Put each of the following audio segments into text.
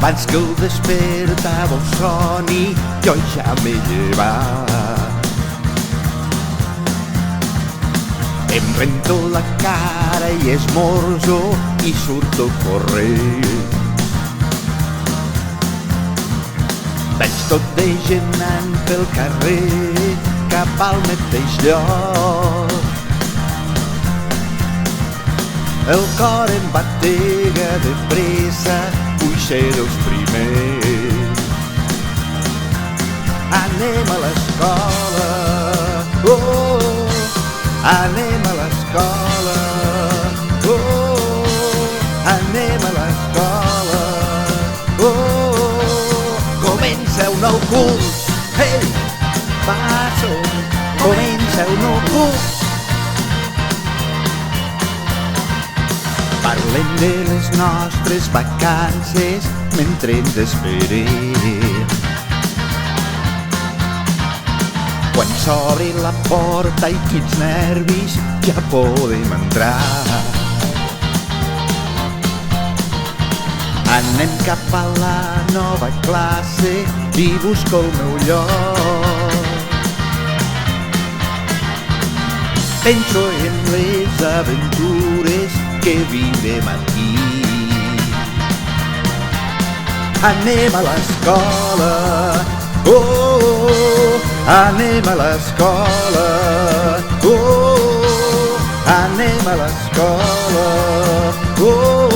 Abans que el despertador soni, jo ja m'he llevat. Em rento la cara i esmorzo i surto a córrer. Veig tot de gent anant pel carrer cap al mateix lloc. El cor em batega de pressa, vull ser els primers. Anem a l'escola, oh, anem a l'escola, oh, anem a l'escola, oh. Comença un nou curs, hey, passo, comença un nou curs. Parlem de les nostres vacances mentre ens esperem. Quan s'obre la porta i quins nervis, ja podem entrar. Anem cap a la nova classe i busco el meu lloc. Penso en les aventures que viurem aquí. Anem a l'escola, oh, anem a l'escola, oh, anem a l'escola, oh.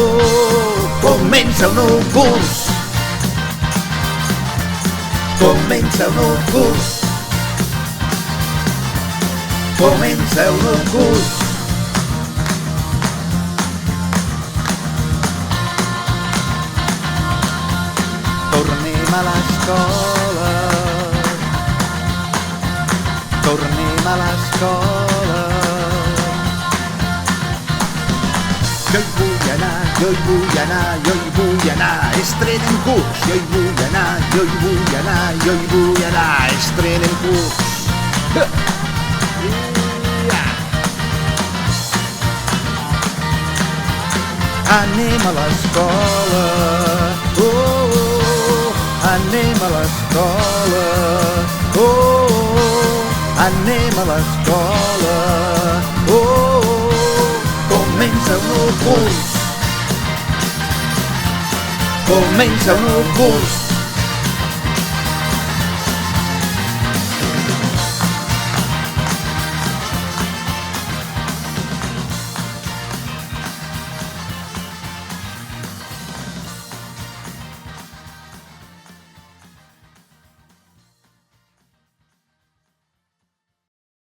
Comença un nou curs, comença un nou curs, comença un nou curs. Tornem a l'escola, tornem a l'escola. Jo hi vull anar, jo hi vull anar, jo hi vull anar, estrenem curs. Jo hi vull anar, jo hi vull anar, jo hi vull anar, estrenem curs. Anem a l'escola, oh, anem a l'escola, oh, anem a l'escola, oh. Comença un nou curs, comença un nou curs.